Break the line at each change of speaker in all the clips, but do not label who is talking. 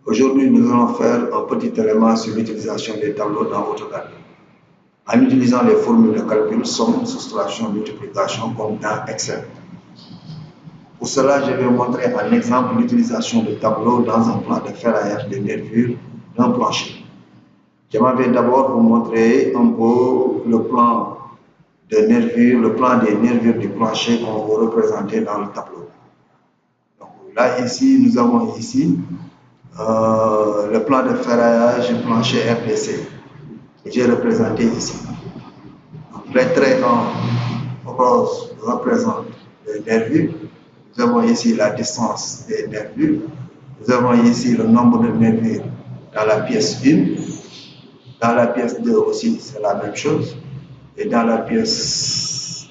Aujourd'hui, nous allons faire un petit élément sur l'utilisation des tableaux dans AutoCAD. En utilisant les formules de calcul, somme, soustraction, multiplication, comme dans Excel. Pour cela, je vais montrer un exemple l'utilisation de tableaux dans un plan de ferraillage des nervures d'un plancher. Je vais d'abord vous montrer un peu le plan de nervures, le plan des nervures du plancher qu'on va représenter dans le tableau. Donc là, ici, nous avons ici le plan de ferraillage plancher RDC que j'ai représenté ici. Donc, les traits en rose représentent les nervures. Nous avons ici la distance des nervures. Nous avons ici le nombre de nervures dans la pièce 1. Dans la pièce 2 aussi, c'est la même chose. Et dans la pièce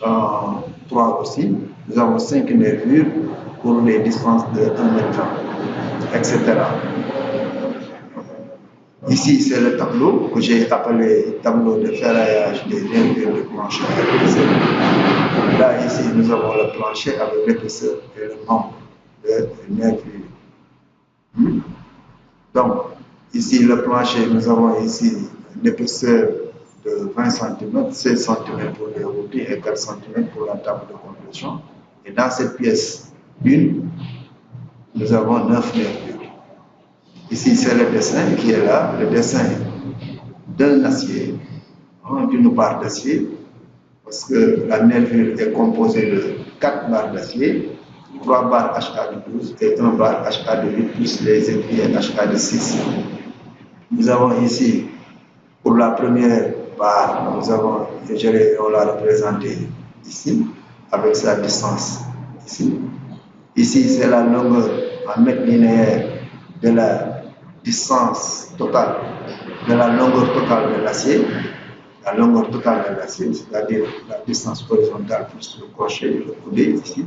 3 aussi, nous avons 5 nervures pour les distances de 1 mètre, etc. Ici, c'est le tableau que j'ai appelé tableau de ferraillage des nervures de plancher. Là, ici, nous avons le plancher avec l'épaisseur et le nombre de nervures. Donc, ici, le plancher, nous avons ici l'épaisseur de 20 cm, 16 cm pour les roulis et 4 cm pour la table de compression. Et dans cette pièce 1, nous avons 9 nervures. Ici, c'est le dessin qui est là, le dessin d'un acier, d'une barre d'acier, parce que la nervure est composée de 4 barres d'acier, 3 barres HA de 12 et 1 barre HA de 8 plus les aiguilles HA de 6. Nous avons ici, pour la première barre, on l'a représentée ici, avec sa distance ici. Ici, c'est la longueur en mètres linéaires de la distance totale, de la longueur totale de l'acier. La longueur totale de l'acier, c'est-à-dire la distance horizontale plus le crochet, le coudé ici,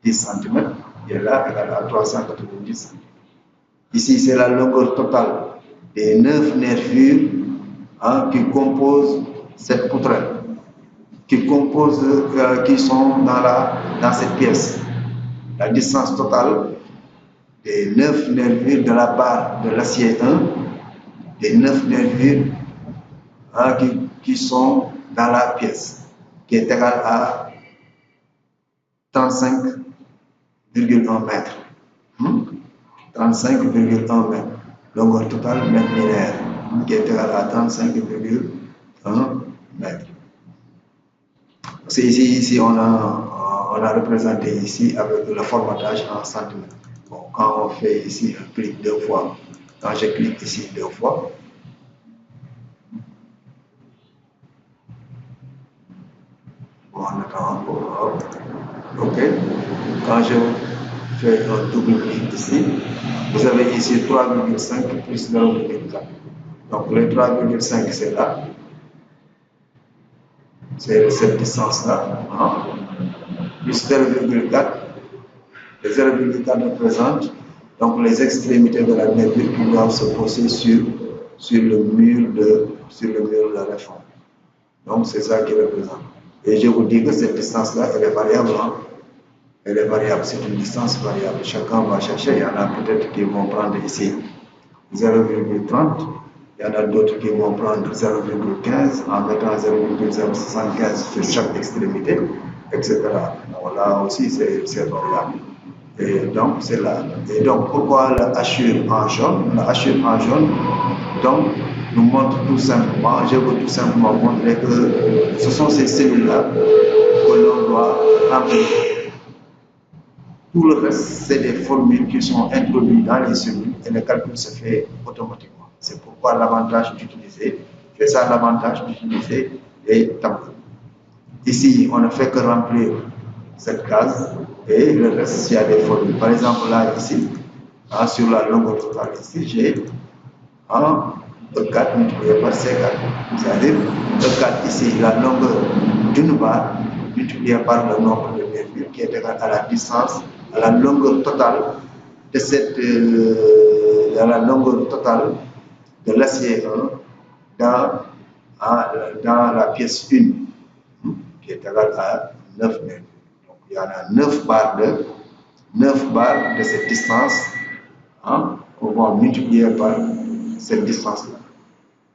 10 cm, et là, égale à 390 cm. Ici, c'est la longueur totale des 9 nervures qui composent cette poutrelle, qui sont dans cette pièce. La distance totale des 9 nervures de la barre de l'acier 1, des 9 nervures qui sont dans la pièce, qui est égale à 35,1 mètres. 35,1 mètres. Longueur totale mètre linéaire, qui est égale à 35,1 mètres. C'est ici on a représenté ici avec le formatage en centimètres. Bon, quand on fait ici un clic 2 fois, quand je clique ici 2 fois, on attend encore. OK. Quand je fais un double clic ici, vous avez ici 3,5 plus 0,4. Donc les 3,5 c'est là. C'est cette distance-là. Plus 0,4. Les 0,4 représentent donc les extrémités de la nervure qui doivent se poser sur le mur de la réforme. Donc c'est ça qui représente. Et je vous dis que cette distance-là, elle est variable. Elle est variable, c'est une distance variable. Chacun va chercher. Il y en a peut-être qui vont prendre ici 0,30. Il y en a d'autres qui vont prendre 0,15 en mettant 0,075 sur chaque extrémité, etc. Donc là aussi, c'est variable. Et donc, c'est là. Et donc, pourquoi la hachure en jaune? La hachure en jaune, donc, nous montre tout simplement, je veux tout simplement montrer que ce sont ces cellules-là que l'on doit remplir. Tout le reste, c'est des formules qui sont introduites dans les cellules et le calcul se fait automatiquement. C'est pourquoi l'avantage d'utiliser, c'est ça l'avantage d'utiliser les tableaux. Ici, on ne fait que remplir cette case et le reste, il y a des formules. Par exemple, là, ici, sur la longueur totale, ici, j'ai E4 multiplié par C4. C'est-à-dire, E4 ici, la longueur d'une barre multipliée par le nombre de nervures qui est égal à la distance, à la longueur totale de la longueur totale de l'acier 1 dans la pièce 1, qui est égale à 9 nervures. Donc, il y en a 9 barres de cette distance qu'on va vont multiplier par cette distance-là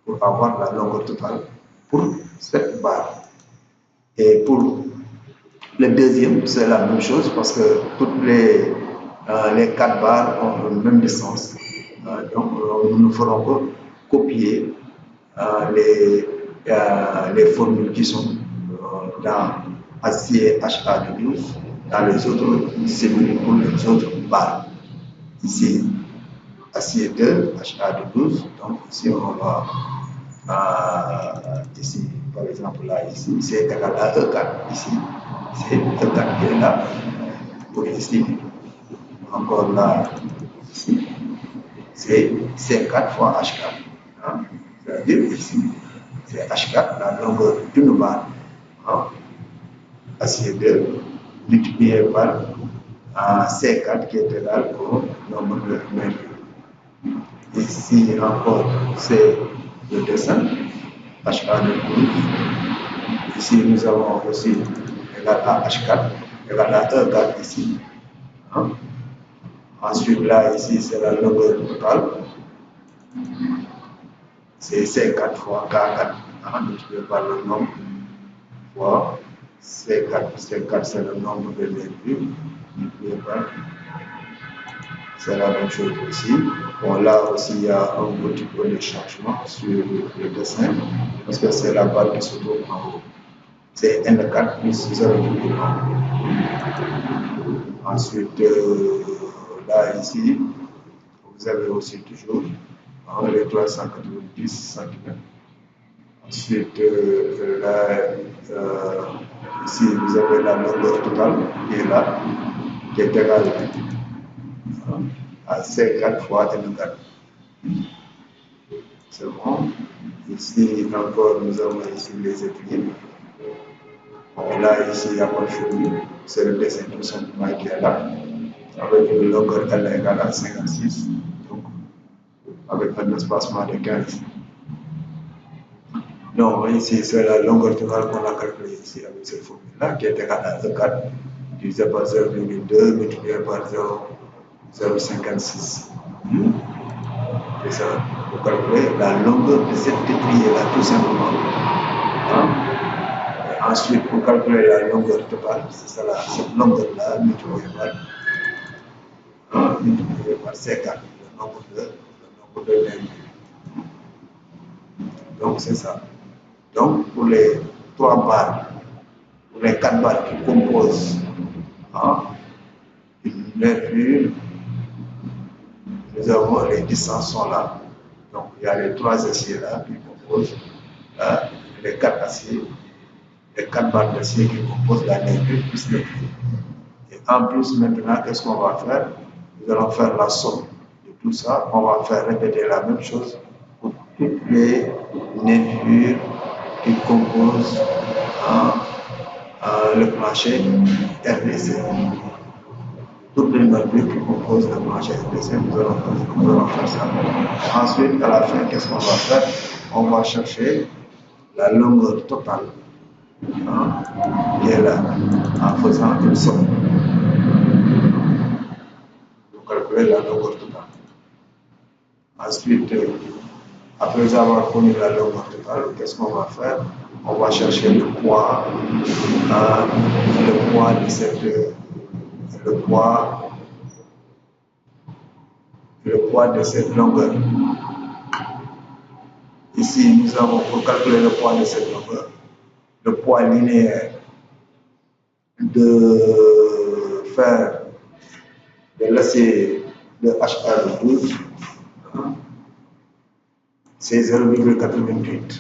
pour avoir la longueur totale pour cette barre. Et pour le deuxième, c'est la même chose parce que toutes les 4 barres ont la même distance. Donc, nous ne ferons que copier les formules qui sont dans acier HA12 dans les autres cellules pour les autres barres. Ici, acier 2, HA12. Donc, ici, on va ici, par exemple, là, ici, c'est égal à E4. Ici, c'est E4 qui est là. Pour ici, encore là, ici, c'est C4 fois H4. Hein? C'est-à-dire ici, c'est H4, la longueur d'une barre. Hein? Acier 2 multiplié par C4 qui est égal au nombre de mètres. Ici encore, c'est le dessin, HA de 12. Ici, nous avons aussi égal à H4, égal à E4 ici. Hein? Ensuite, là, ici, c'est la longueur totale. C'est C4 fois K4, hein, multiplié par le nombre fois C4. C4, c'est le nombre de mercure, multiplié par. C'est la même chose ici. Bon, là aussi, il y a un petit peu de changement sur le dessin, parce que c'est la barre qui se trouve en haut. C'est N4 plus 0,1. Ensuite, là, ici, vous avez aussi toujours les 390 cm. Ensuite, là, ici, vous avez la longueur totale qui est là, qui est égale à C4 fois N4. C'est bon. Ici, encore, nous avons ici les équilibres. Bon, là, ici, il n'y a pas de formule. C'est le dessin tout simplement qui est là, avec une longueur L égale à 56. Donc, avec un espacement de 15. Donc, ici, c'est la longueur totale qu'on a calculée ici avec cette formule-là, qui est égale à E4, divisé par 0,2, multiplié par 0,56. C'est ça. Pour calculer la longueur de cette étrier-là, tout simplement. Hein? Et ensuite, pour calculer la longueur totale, c'est ça, cette longueur-là, multipliée par C4, le nombre de lignes. Donc, c'est ça. Donc, pour les 3 barres, pour les 4 barres qui composent une nervure, nous avons les distances sont là. Donc, il y a les 3 aciers là qui composent les 4 aciers, les 4 barres d'acier qui composent la nervure plus le fil. Et en plus, maintenant, qu'est-ce qu'on va faire? Nous allons faire la somme de tout ça. On va faire répéter la même chose pour toutes les nervures qui composent le plancher RDC. Toutes les nervures qui composent le plancher RDC, nous allons faire ça. Ensuite, à la fin, qu'est-ce qu'on va faire? On va chercher la longueur totale qui est là, en faisant une somme. Pour calculer la longueur totale. Ensuite, après avoir connu la longueur totale, qu'est-ce qu'on va faire? On va chercher le poids de cette longueur. Ici, nous avons, pour calculer le poids de cette longueur, le poids linéaire de fer de l'acier de HA12, c'est 0,88.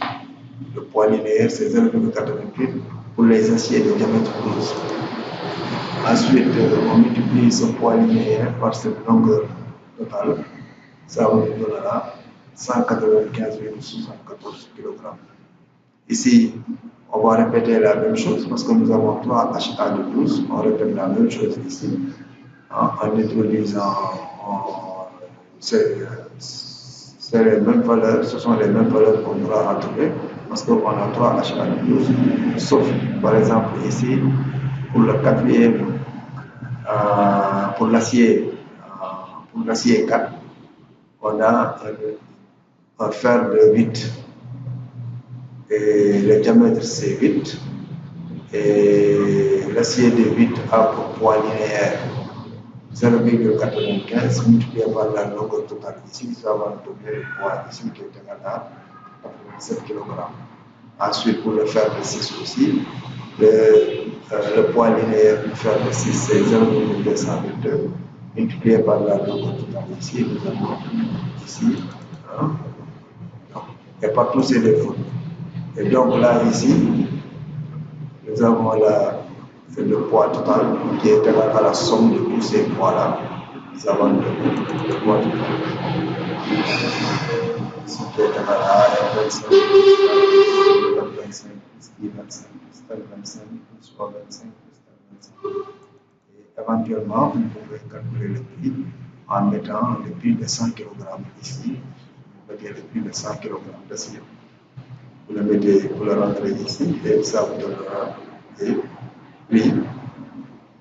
Le poids linéaire, c'est 0,88 pour les aciers de diamètre 12. Ensuite, on multiplie ce poids linéaire par cette longueur totale. Ça nous donnera 195,74 kg. Ici, on va répéter la même chose parce que nous avons 3 HA de 12. On répète la même chose ici en introduisant c'est les mêmes valeurs, ce sont les mêmes valeurs qu'on aura à trouver parce qu'on a 3 HA de 12. Sauf, par exemple, ici, pour le quatrième, pour l'acier 4, on a un fer de 8 et le diamètre c'est 8 et l'acier de 8 a pour poids linéaire 0,95 multiplié par la longueur totale ici, ça va nous donner le poids ici qui est égal à 87 kg. Ensuite, pour le fer de 6 aussi, le poids linéaire du fer de 6 c'est 0,222 multiplié par la longueur totale ici, nous avons ici, hein, et partout c'est des fautes. Et donc là, ici, nous avons le poids total qui est égal à la somme de tous ces poids-là. Nous avons le poids total. Ici qui est égal à R25 plus R25 plus I25 plus R25 plus O25 plus R25. Et éventuellement, vous pouvez calculer le prix en mettant le prix de 100 kg ici. Vous mettez le prix de 100 kg d'acier. Vous le mettez, vous le rentrez ici et ça vous donnera des prix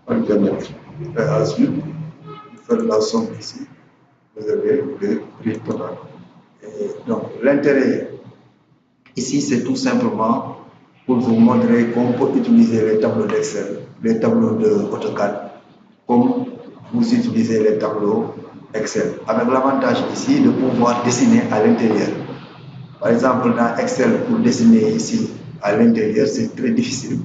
par diamètre. Et ensuite, vous faites la somme ici, vous avez le prix total. Et donc, l'intérêt ici, c'est tout simplement pour vous montrer qu'on peut utiliser les tableaux d'Excel, les tableaux de AutoCAD, comme vous utilisez les tableaux Excel. Avec l'avantage ici de pouvoir dessiner à l'intérieur. Par exemple, dans Excel, pour dessiner ici à l'intérieur, c'est très difficile.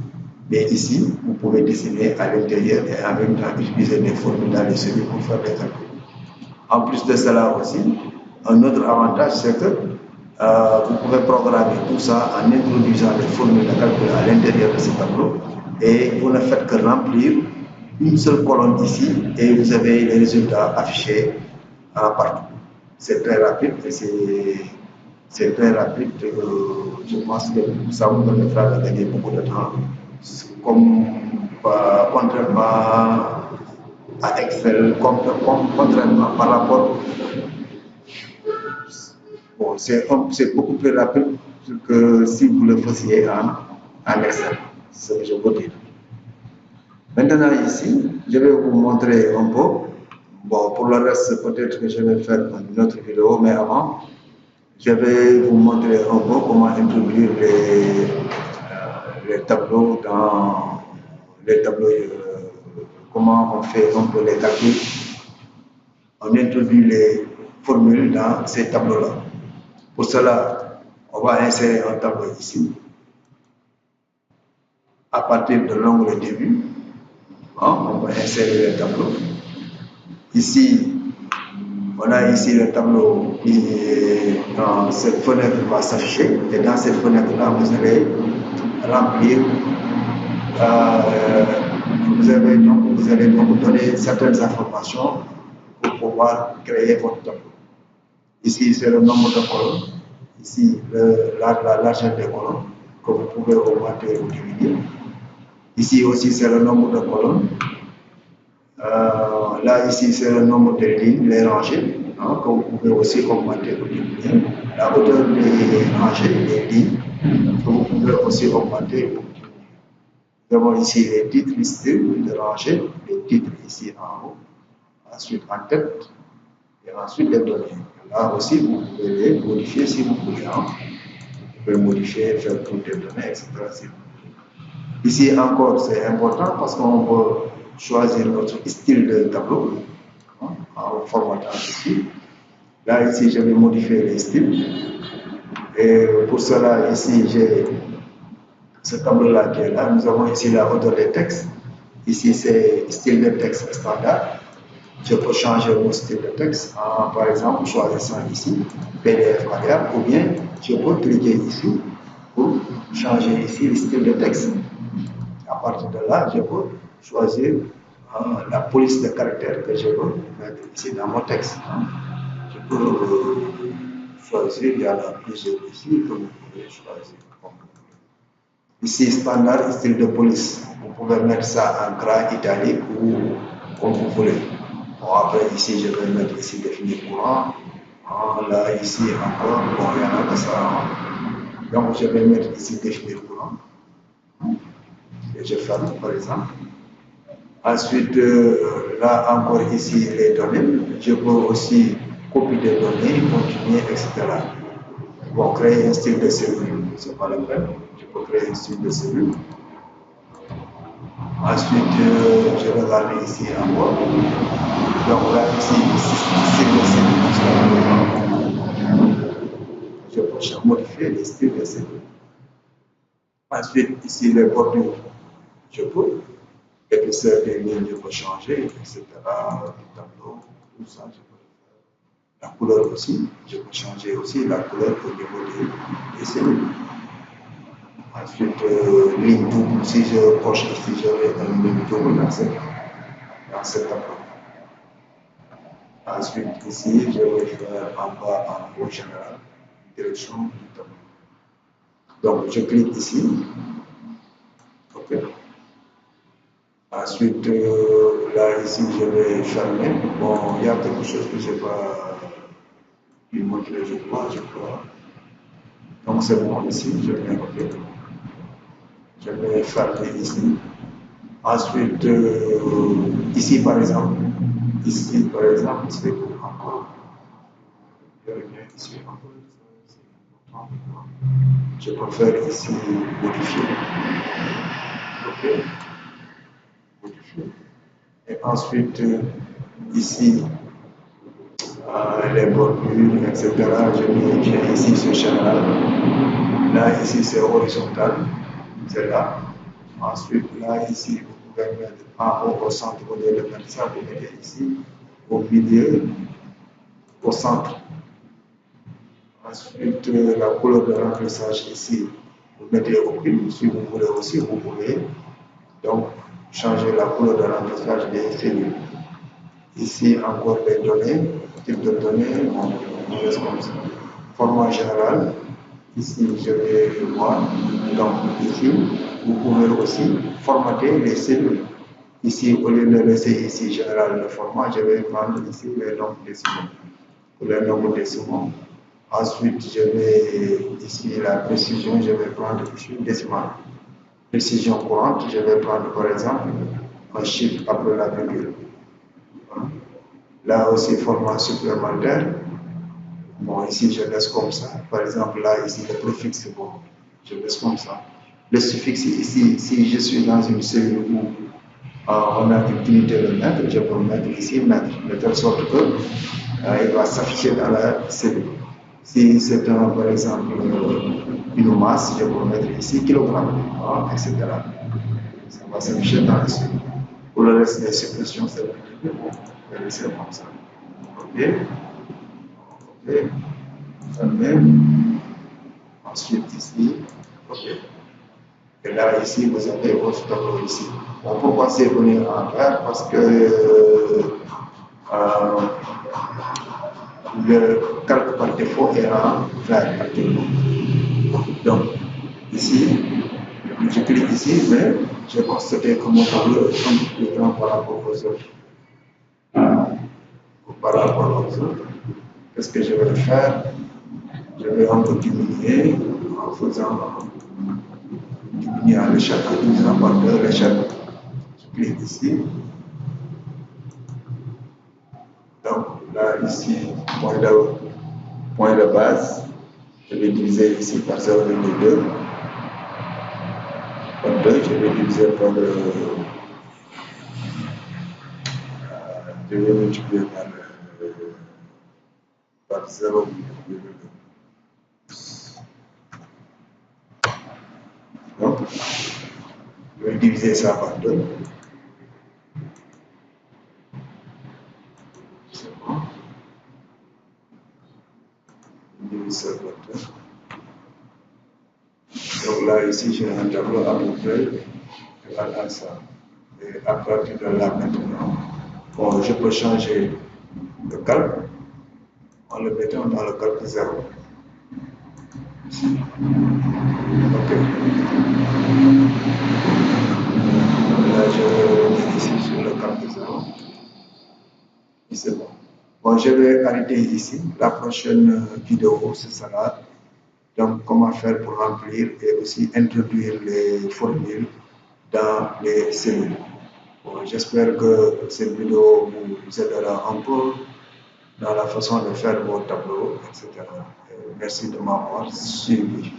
Mais ici, vous pouvez dessiner à l'intérieur et en même temps utiliser des formules dans les cellules pour faire des calculs. En plus de cela aussi, un autre avantage, c'est que vous pouvez programmer tout ça en introduisant les formules de calcul à l'intérieur de ce tableau et vous ne faites que remplir une seule colonne ici et vous avez les résultats affichés partout. C'est très rapide et c'est très rapide. Je pense que ça vous permettra de gagner beaucoup de temps. Comme contrairement à Excel, contrairement par rapport. Bon, c'est beaucoup plus rapide que si vous le faisiez en Excel. C'est ce que je veux dire. Maintenant, ici, je vais vous montrer un peu. Bon, pour le reste, peut-être que je vais faire une autre vidéo, mais avant, je vais vous montrer un peu comment introduire les tableaux dans les tableaux, comment on fait un peu les calculs. On introduit les formules dans ces tableaux-là. Pour cela, on va insérer un tableau ici. À partir de l'onglet début, on va insérer le tableau. Ici, on a ici le tableau qui est dans cette fenêtre va s'afficher et dans cette fenêtre-là, vous allez remplir, vous allez donc donner certaines informations pour pouvoir créer votre tableau. Ici, c'est le nombre de colonnes. Ici, la largeur des colonnes que vous pouvez augmenter ou diminuer. Ici aussi, c'est le nombre de colonnes. Là, ici, c'est le nombre de lignes, les rangées, que vous pouvez aussi augmenter ou diminuer. La hauteur des rangées, des lignes, que vous pouvez aussi augmenter ou diminuer. Nous avons ici les titres listés de rangées, les titres ici en haut, ensuite en tête, et ensuite les données. Là aussi, vous pouvez les modifier si vous voulez. Vous pouvez modifier, faire toutes les données, etc. Ici encore, c'est important parce qu'on peut choisir notre style de tableau en formatant ici. Là, ici, je vais modifier les styles. Et pour cela, ici, j'ai ce tableau-là qui est là. Nous avons ici la hauteur des textes. Ici, c'est style de texte standard. Je peux changer mon style de texte en, par exemple, choisissant ici PDF variable ou bien je peux cliquer ici pour changer ici le style de texte. À partir de là, je peux choisir la police de caractère que je veux mettre ici dans mon texte. Je peux choisir, il y en a plusieurs ici que vous pouvez choisir. Ici, standard style de police. Vous pouvez mettre ça en gras italique ou comme vous voulez. Bon, après, ici, je vais mettre ici définir courant. Là, ici encore, bon, il y en a que ça. Donc, je vais mettre ici définir courant. Et je ferme, par exemple. Ensuite, là encore, ici, les données. Je peux aussi copie des données, continuer, etc. Bon, créer un style de cellule, ce n'est pas la peine. Je peux créer un style de cellule. Ensuite, je regarde ici en bas. Donc là, ici, style de cellule. Je peux modifier les styles de cellule. Ensuite, ici, les bordures, je peux. L'épaisseur des lignes, je peux changer, etc. Le tableau, tout ça, je peux le faire. La couleur aussi, je peux changer aussi la couleur au niveau des cellules. Ensuite, ligne double, si je coche ici, j'aurai une ligne double dans ce tableau. Ensuite, ici, je vais faire en bas, en haut général, direction du tableau. Donc, je clique ici. OK. Ensuite, là, ici, je vais fermer. Bon, il y a quelque chose que je n'ai pas pu montrer, je crois. Donc, c'est bon, ici, je vais OK. Je vais fermer ici. Ensuite, ici, par exemple, c'est encore. Je reviens ici encore. Je peux faire ici modifier. OK. Modifier. Et ensuite, ici, les bordures, etc. Je viens ici sur général. Là, ici, c'est horizontal. C'est là. Ensuite, là, ici, vous pouvez mettre en haut au centre, au lieu de mettre ça, vous mettez ici, au milieu, au centre. Ensuite, la couleur de remplissage ici, vous mettez au prime. Si vous voulez aussi, vous pouvez donc changer la couleur de remplissage des cellules. Ici, encore les données, type de données, on laisse comme ça. Format général, ici, je vais voir. Donc, ici, vous pouvez aussi formater les cellules. Ici, au lieu de laisser ici général le format, je vais prendre ici les nombres décimaux. Pour les nombres décimaux. Ensuite, je vais ici la précision, je vais prendre ici décimale. Précision courante, je vais prendre par exemple un chiffre après la virgule. Là aussi, format supplémentaire. Bon, ici, je laisse comme ça. Par exemple, là, ici, le préfixe, bon, je laisse comme ça. Le suffixe, ici, si je suis dans une cellule où on a une unité de mètre, je peux mettre ici mètre, de telle sorte que il va s'afficher dans la cellule. Si c'est par exemple une masse, je peux mettre ici kilogramme, etc. Ça va s'afficher dans la cellule. Pour le reste des suppressions, c'est bon. Je vais laisser comme ça. OK. OK. Fermez. Ensuite, ici. OK. Et là, ici, vous avez votre tableau ici. On peut passer venir en vert parce que le calque par défaut est en vert actuellement. Donc, ici, je clique ici, mais j'ai constaté que mon tableau est un peu plus grand par rapport aux autres. Qu'est-ce que je vais faire? Je vais un peu diminuer en faisant diminuer à l'échelle, en divisant par 2 l'échelle. Je clique ici. Donc là, ici, point de base. Je vais diviser ici par 0,2. Par 2, je vais diviser par je vais multiplier par 0,2. Donc, je vais diviser ça par 2. C'est bon. Je divise ça par 2. Donc là, ici, j'ai un tableau à peu près égal à ça. Et à partir de là, maintenant, bon, je peux changer le calque en le mettant dans le calque 0. OK. Là, je vais revenir ici sur le calque 0. Et c'est bon. Bon, je vais arrêter ici. La prochaine vidéo, ce sera donc comment faire pour remplir et aussi introduire les formules dans les cellules. Bon, j'espère que cette vidéo vous aidera un peu dans la façon de faire vos tableaux, etc. Merci de m'avoir suivi.